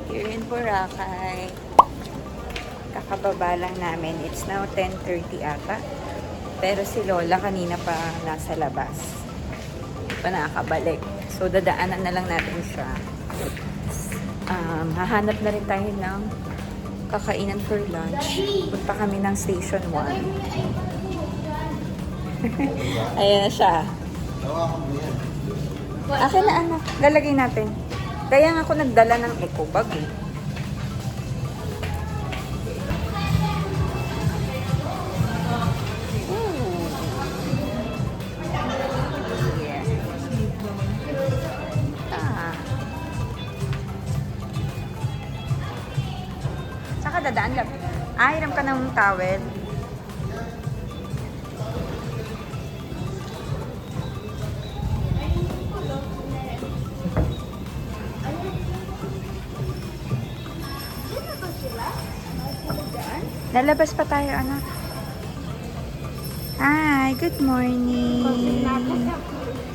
Here in Boracay. Kakababa lang namin. It's now 10:30 ata. Pero si Lola kanina pa nasa labas. Hindi pa nakakabalik. So, dadaanan na lang natin siya. Hahanap na rin tayo ng kakainan for lunch. Punta kami ng Station 1. Ayan na siya. Akin na anak. Lalagay natin. Kaya nga ako nagdala ng eco bag eh. Saka dadaan lang. Hiram ka ng towel. Lalabas pa tayo, anak. Hi, good morning.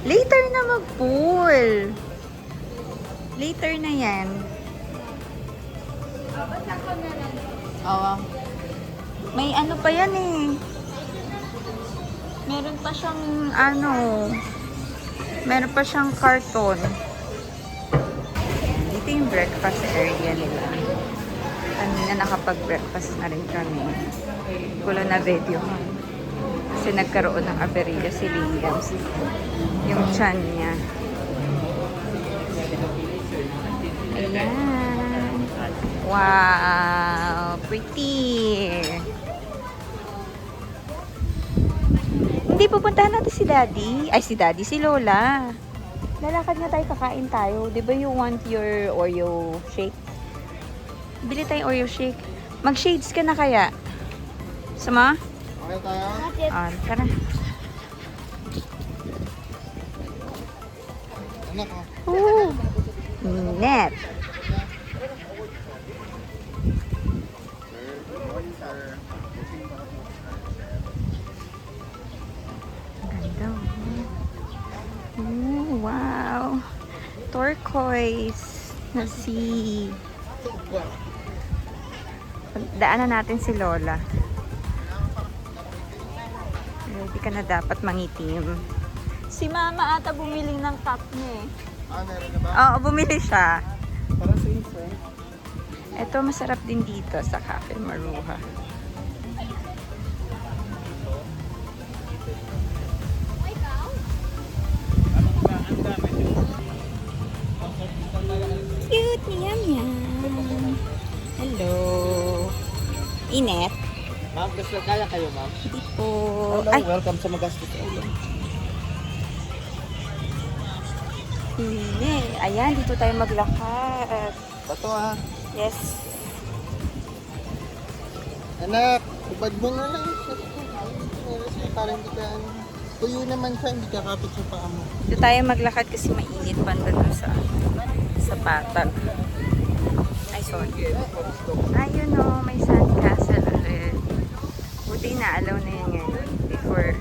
Later na mag-pool. Later na yan. Oo. May ano pa yan eh. Meron pa siyang meron pa siyang karton. Dito yung breakfast area nila. Kanina nakapag-breakfast na rin kami. Hindi ko lang na video. Kasi nagkaroon ng aberya si Liam. Yung tiyan niya. Ayan. Wow! Pretty! Hindi, pupuntahan natin si Daddy. Ay, si Daddy, si Lola. Lalakad nga tayo, kakain tayo. Di ba you want your Oreo shake? Bili tayong Oreo shake. Mag-shades ka na kaya? Sama? Okay tayo? Tara. Anak ko. Ooh! Net! Ganda. Oh, wow! Turquoise na sea. Daanan natin si Lola. Ready ka na dapat mangitim. Si Mama ata bumili ng cup niya eh. Meron na ba? Oo, bumili siya. Para sa info. Ito masarap din dito sa Cafe Maruha. Cute! Yum yum! Hello! Inet? Ma'am, gusto kaya kayo, ma'am? Hindi po. Hello, Ay! welcome sa Magastos Island. Hindi. Ayan, dito tayo maglakad. Bato ha. Yes. Anak, ubad mo na lang. Parang hindi ka, tuyo naman siya, hindi kakapit sa paa mo. Dito tayo maglakad kasi mainit pa doon sa patag. Ay, sorry. Ayun o, may sandcastle ulit. Buti na-allow na yan ngayon. Before,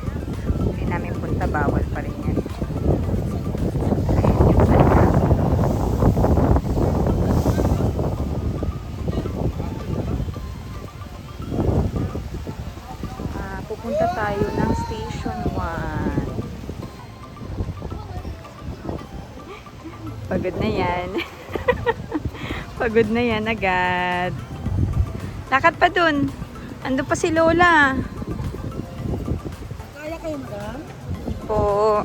hindi namin punta, bawal pa rin yan. Pupunta tayo ng Station 1. Pagod na yan. Pagod na yan agad. Lakad pa dun. Ando pa si Lola. Kaya kayo, ma'am? Po.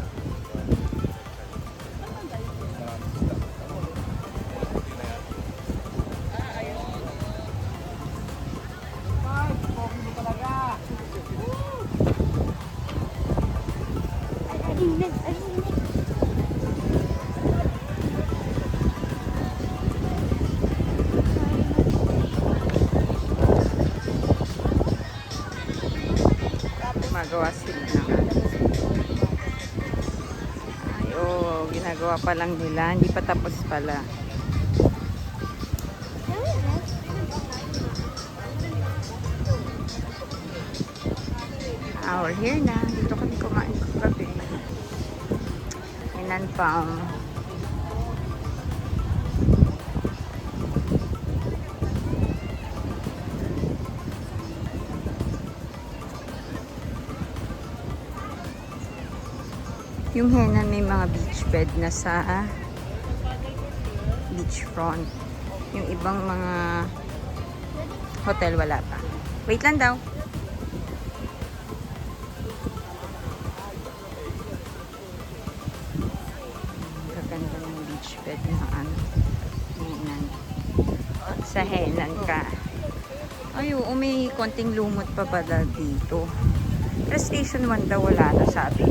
Gumagawa sila ng ginagawa pa lang nila, hindi pa tapos pala. We're here na. Dito kami kumain kagabi. Inan Palm. Yung Henan may mga beach bed na sa beachfront. Yung ibang mga hotel wala pa. Wait lang daw. Gaganda ng beach bed na Henan. Sa Henan ka. Ay, oo, may konting lumot pa pala dito. Pero Station 1 daw wala na sabi.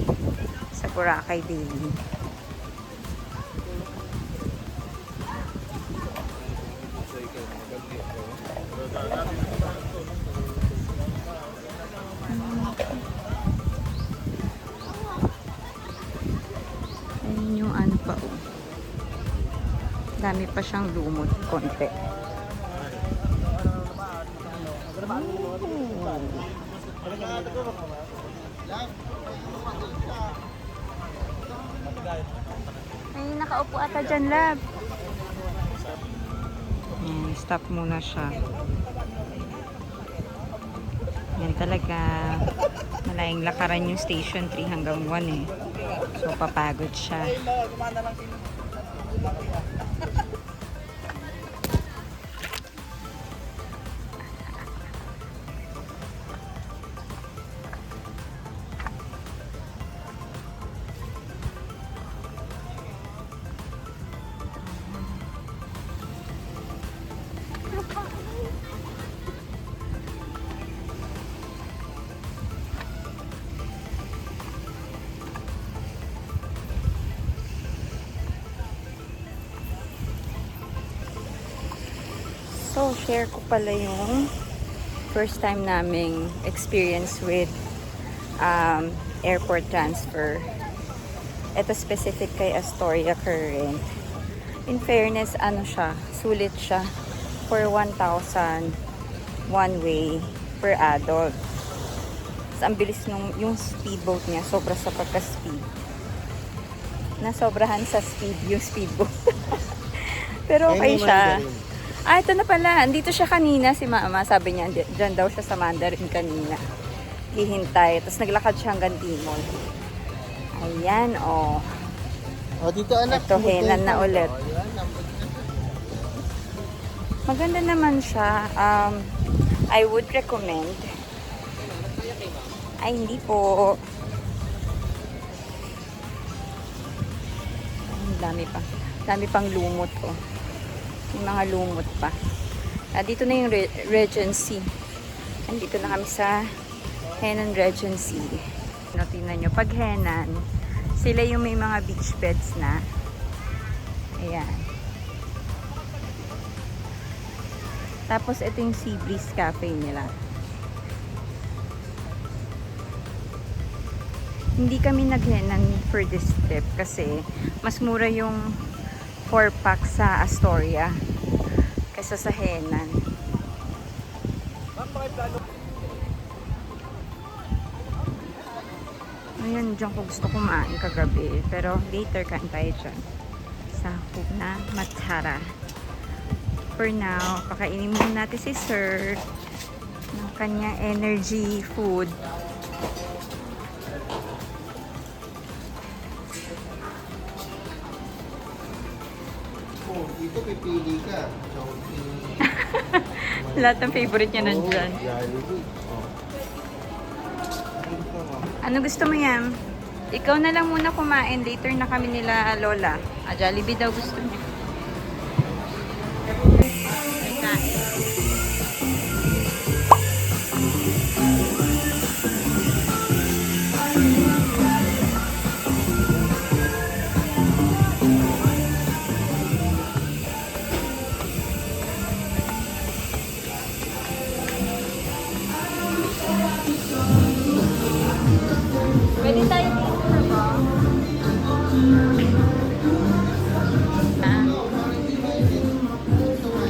Sa Boracay Daily. Ayun yung ano pa, oh. Dami pa siyang lumot, konti. Ay, nakaupo ata dyan, lab. Ayan, stop muna siya. Yan talaga. Malayang lakaran yung station 3 hanggang 1 eh. So, papagod siya. So, share ko pala yung first time naming experience with airport transfer. Ito specific kay Astoria Current. In fairness, ano siya, sulit siya for 1,000 one way per adult. So, ang bilis nung yung speedboat niya, sobra sa pagka-speed. Nasobrahan sa speed yung speedboat. Pero okay siya. Ah, ito na pala. Andito siya kanina, si Mama. Sabi niya, dyan daw siya sa Mandarin kanina. Hihintay. Tapos naglakad siya hanggang Timon. Ayan, oh. O, dito anak. Ito, Henan na ulit. Maganda naman siya. I would recommend. Ay, hindi po. Ang dami pa. Dami pang lumot, oh. May mga lumot pa. Dito na yung Regency. Andito na kami sa Henan Regency. Tingnan nyo, pag Henan, sila yung may mga beach beds na. Ayan. Tapos ito yung Sea Breeze Cafe nila. Hindi kami nag-Henan for this trip kasi mas mura yung 4-pack sa Astoria kaysa sa Henan. Ayan, dyan ko gusto kumain kagabi. Pero later kain tayo dyan sa Hugna Matara. For now, pakainin muna natin si Sir ng kanyang energy food. Dito pipili ka. Lahat ng favorite niya nandyan. Ano gusto mo yan? Ikaw na lang muna kumain. Later na kami nila Lola. Jollibee daw gusto niya. Pwede tayo dito na ba?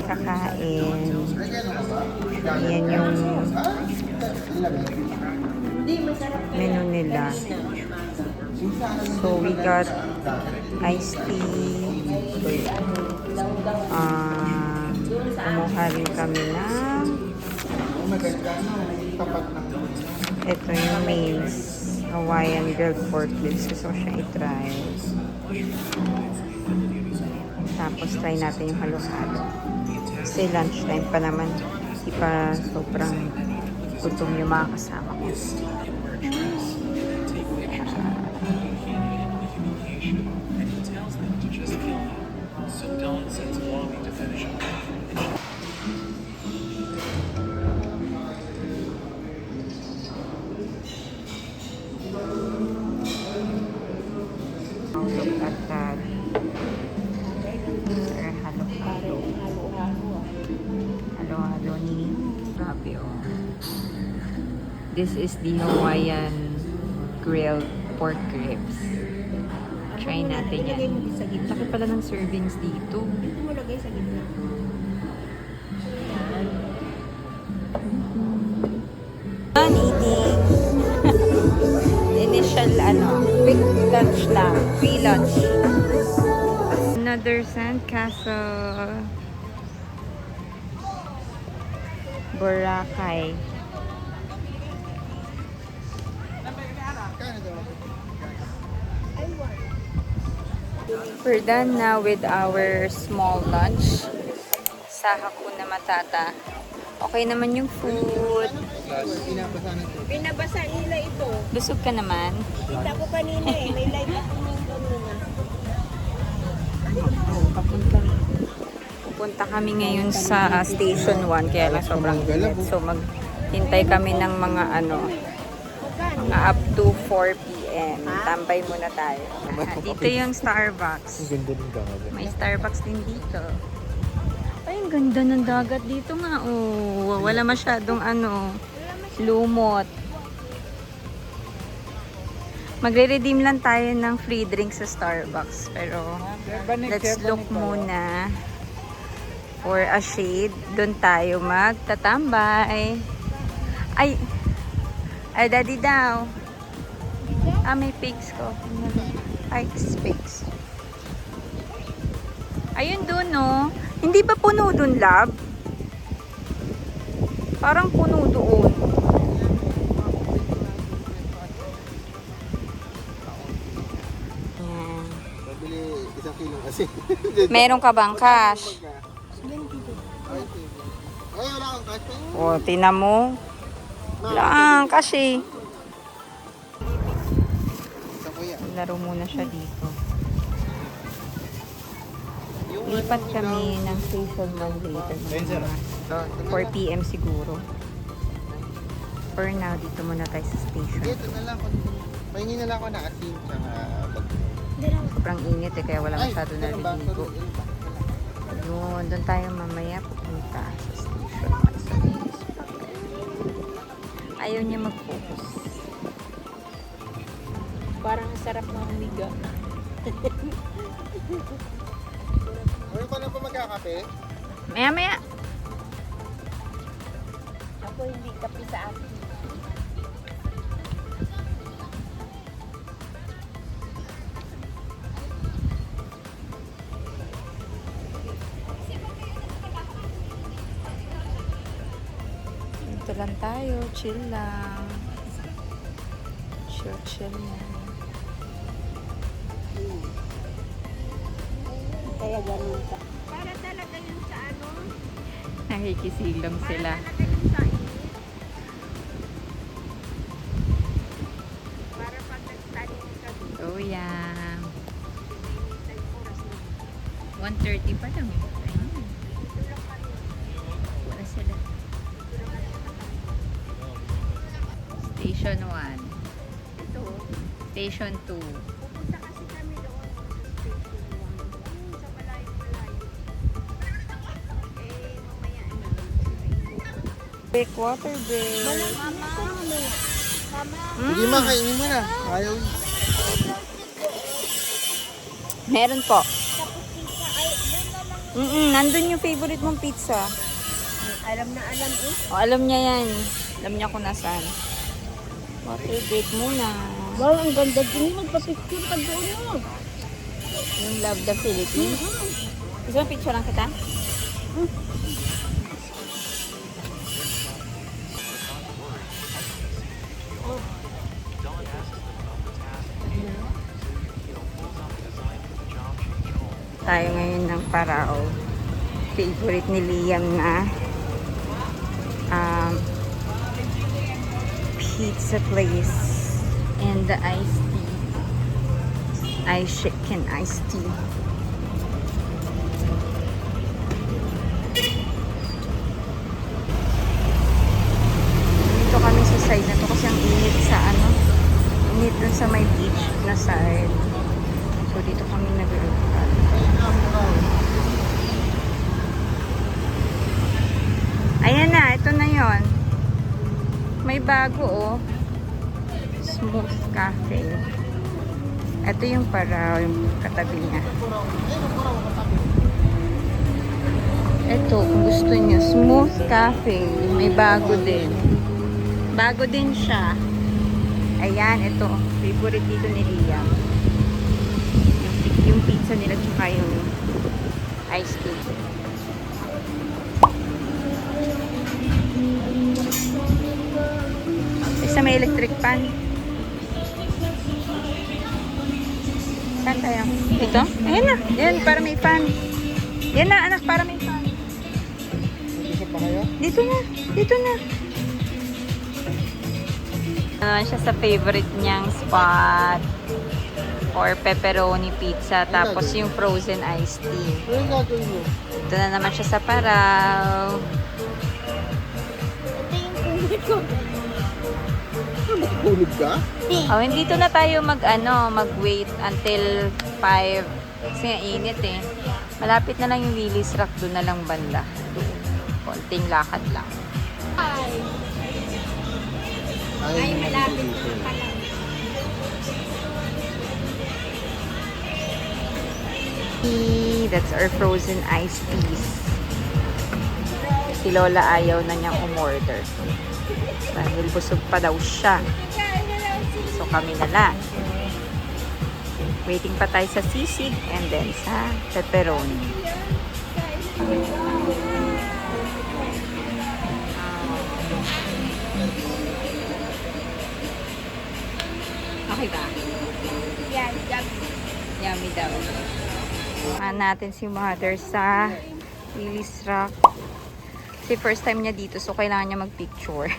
Kakain. Ayan yung menu nila. So we got iced tea. Kumuha rin kami ng ito yung mains. Hawaiian grilled pork ribs. Gusto ko siya i-try. Tapos try natin yung halo-halo. Kasi lunchtime pa naman. Hindi pa sobrang gutom yung mga kasama ko. Look at that. Halo-halo. Halo-halo ni grabe oh. This is the Hawaiian grilled pork ribs. Try natin yan. Laki pala ng servings dito. Ito mo lagay sa gitna. Eating. Initial quick lunch lang. Free lunch. Another sandcastle. Boracay. We're done now with our small lunch sa Hakuna Matata. Okay naman yung food. Binabasa nila ito. Busog ka naman. Kita ko kanina eh. May live ako ng kanina. Pupunta kami ngayon sa Station 1 kaya lang sobrang init. So maghintay kami ng mga mga up to 4 p.m. Tambay muna tayo. Dito yung Starbucks. May Starbucks din dito. Ay, ang ganda ng dagat dito nga. Oh, wala masyadong lumot. Magre-redeem lang tayo ng free drink sa Starbucks. Pero let's look muna for a shade. Doon tayo magtatambay. Ay, daddy daw. May pigs ko. Pigs. Ayun doon, no? Hindi ba puno doon, love? Parang puno doon. Yan. Mabili 1 kilong asin. Meron ka bang cash? Ay, wala akong cash. O, tina mo. Wala kasi. Sa kuya. Laro muna siya dito. Lipat kami ng Station 1 later. 4 p.m. siguro. For now, dito muna tayo sa station. Dito na lang. Pahingin na lang ako na asin. Tsaka Sobrang init kaya wala masyado na naliligo. Sorry. Yun, doon tayo mamaya pupunta sa station. Ayaw niya mag-focus. Parang sarap ng umiga. Ano pa lang pa magkakape? Maya-maya. Ako hindi kapi sa akin. Dito lang tayo. Chill lang. Chill lang. Kaya ganun ka. Para talaga yun sa Nakikisilong sila. Para pag nagtanim ka dito. Oh, yeah. 1:30 pa lang. Wala sila. Station 1. Ito. Station 2. Pupunta kasi kami doon. Sa malayo-malayo. Mamaya Break, water break. Mama. Hindi ma, kainin mo na. Ayaw. Meron po. Tapos pizza. Ay, doon na lang. Nandun yung favorite mong pizza. Alam na alam eh. O, alam niya yan. Alam niya kung nasaan. Water break muna. Wow, ang ganda din. Magpa-picture ka doon mo. Yung Love the Philippines. Gusto mo picture lang kita? tayo ngayon ng Parao. Favorite ni Liam na pizza place and the iced tea. Ice shaken iced tea. Dito kami sa side na to kasi ang init sa init dun sa may beach na side. So dito kami nag-road. Ayan na, ito na yon. May bago oh. Smooth Cafe. Ito yung Parao, yung katabi niya. Ito, kung gusto niyo, Smooth Cafe. May bago din. Bago din siya. Ayan, ito. Favorite dito ni Liam. Yung pizza nila tsaka yung iced tea. Isa may electric pan. Saan tayo? Ito? Ayan na. Yan, para may pan. Yan na, anak, para may pan. Isa pa kayo? Dito na. Dito na. Siya sa favorite niyang spot for pepperoni pizza. Tapos yung frozen iced tea. Ano yung gagawin mo? Ito na naman siya sa Parao. Ito yung kumit ko. Matutulog ka? Oh, hindi to na tayo mag-wait until 5. Kasi nga init eh. Malapit na lang yung Willy's Rock, doon na lang banda. Konting lakad lang. Ay, malapit pa lang. That's our frozen iced teas. Si Lola ayaw na niyang umorder. Dahil busog pa daw siya. So kami na lang. Waiting pa tayo sa sisig and then sa pepperoni. Okay ba? Yan, yan. Yummy daw. Natin si Mother sa Willy's Rock. Kasi first time niya dito, so kailangan niya mag-picture.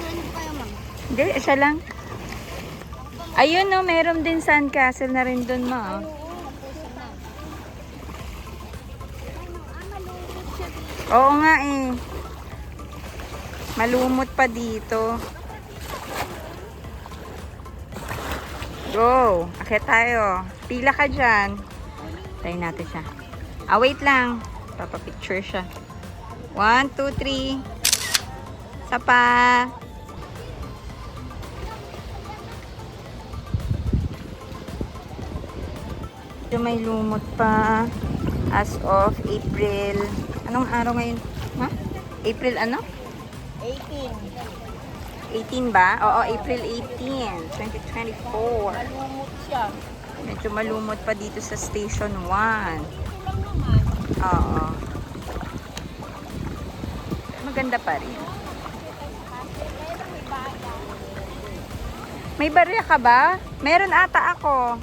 Ano pa yung mama? Hindi, siya lang. Ayun no, meron din sandcastle na rin dun mo. Oo, puso na. Malungkot siya dito. Oo nga eh. Malumot pa dito. Go! Akit tayo. Pila ka dyan. Tayo natin siya. Wait lang. Papapicture siya. 1, 2, 3. Isa pa. Ito may lumot pa. As of April. Anong araw ngayon? Ha? April ano? 18. 18 ba? Oo, April 18, 2024. Malungkot siya. Medyo malumot pa dito sa Station 1. Ito lang naman. Oo. Maganda pa rin. May barya ka ba? Meron ata ako.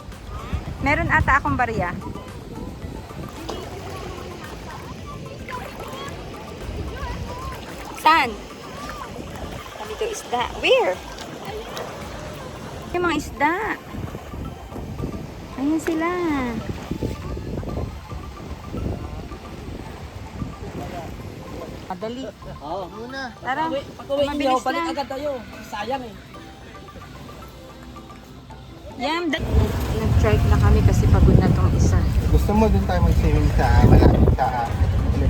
Meron ata akong barya. Saan? Dito isda. Where? Yung mga isda. Ayan sila. Madali. Oo. Muna. Tara. Pag-uwi Mabilis niyo, balik lang. agad tayo. Sayang eh. Yan. Nag-trike na kami kasi pagod na tong isa. Gusto mo dun tayo mag-swimming sa malapit sa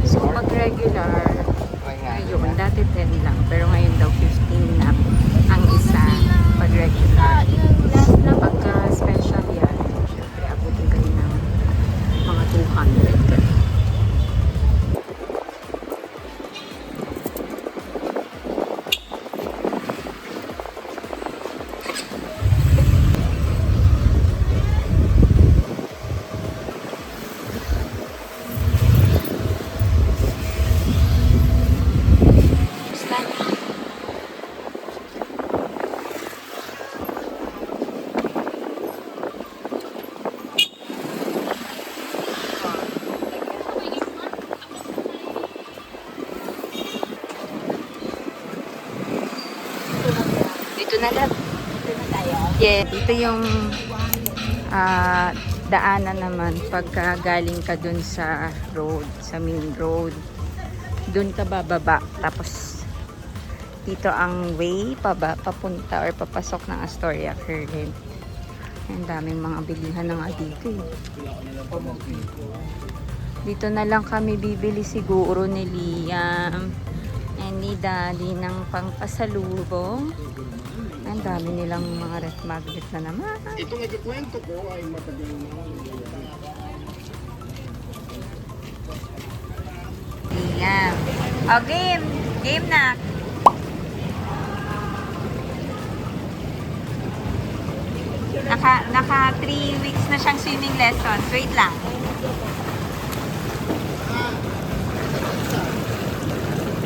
So, mag-regular. Try nga. Ngayon, dati 10 lang. Pero ngayon daw 15 na ang isa. Pag-regular. Pagka special yan, syempre abutin kayo ng mga 200 ka. Basta. 1, 2, 3, na lang. Yeah, ito yung daanan naman pagka galing ka dun sa road, sa main road. Dun ka bababa. Tapos dito ang way papunta or papasok ng Astoria Current. Ang daming mga bilihan na nga dito eh. Dito na lang kami bibili siguro ni Liam and ni Daddy ng pangpasalubong. Ang dami nilang mga ref magnet na naman. Itong nagkikwento ko ay matagal na. Liam. Oh, game! Game na! Naka 3 weeks na siyang swimming lessons. Wait lang.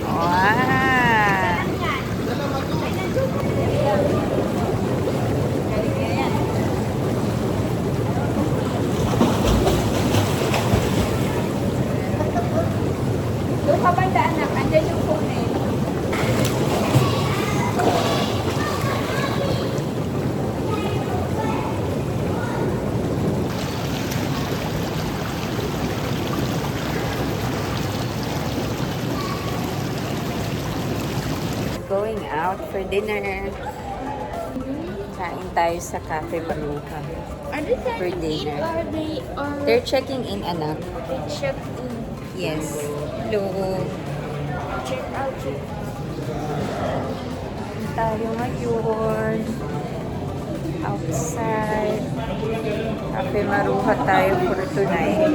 Wow! Doon ka banda anak, andyan yung phone eh. Going out for dinner. Kain tayo sa Cafe Maluha. Are they For checking in dinner. or They're checking in, anak. they check in? Yes. Hello. Check out. Tayo ngayon. Outside. Cafe Maruha tayo for tonight.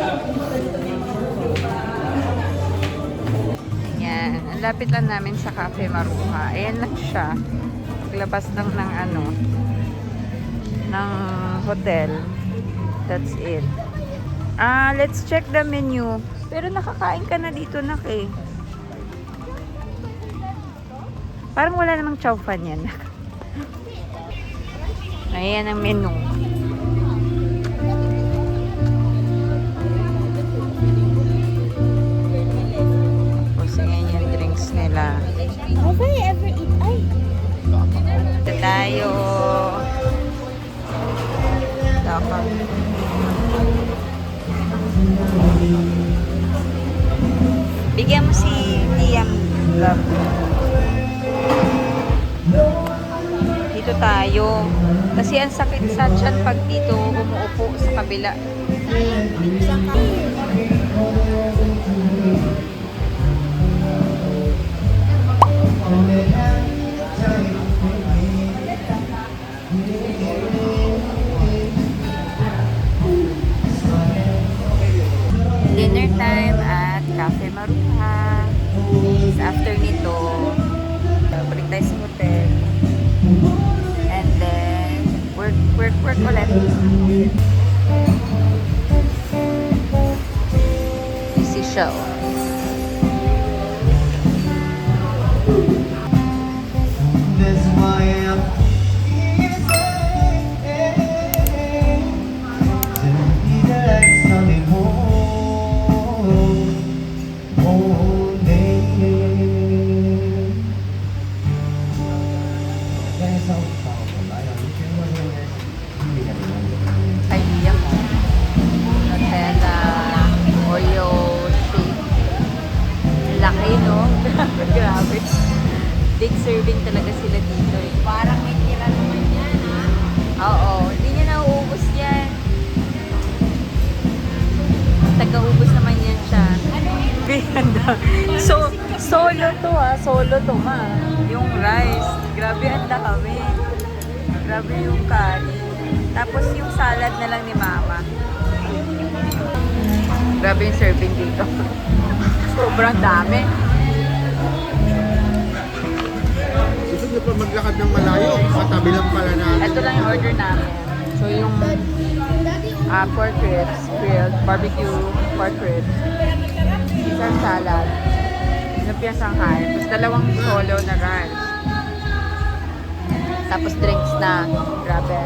Yan. Ang lapit lang namin sa Cafe Maruha. Ayan lang siya. Paglabas lang ng ng hotel. That's it. Let's check the menu. Pero nakakain ka na dito, nak eh. Parang wala namang chow fan yan. Ayan ang menu. Tapos ayan yung drinks nila. Have I ever eat? Ay! Ito tayo. Dapat. Bigyan mo si Liam. Love. Dito tayo. Kasi ang sakit sa tiyan pag dito umuupo sa kabila. Dinner time at Cafe Maruha. After nito, balik tayo sa hotel. And then, work ulit. Busy siya, oh. That's why I'm here to be the light Sunday morning. There's no problem. I don't need you anywhere. Kay Liam, oh. Nutella, Oreo shake. Laki, no? Grabe. Big serving talaga sila dito, eh. Parang may tira naman yan, ha? Oo, hindi niya nauubos yan. Taga-ubos naman yan siya. Ganda. So, solo to ha. Solo to ma. Yung rice. Grabe, handa kami. Grabe yung kanin. Tapos yung salad na lang ni mama. Grabe yung serving dito. Sobrang dami. Gusto niyo pa maglakad ng malayo? Katabi lang pala namin. Ito lang yung order namin. So yung pork ribs, grilled, barbecue pork ribs, isang salad, lumpia sangkay, tapos dalawang solo na rice. Tapos drinks na. Grabe.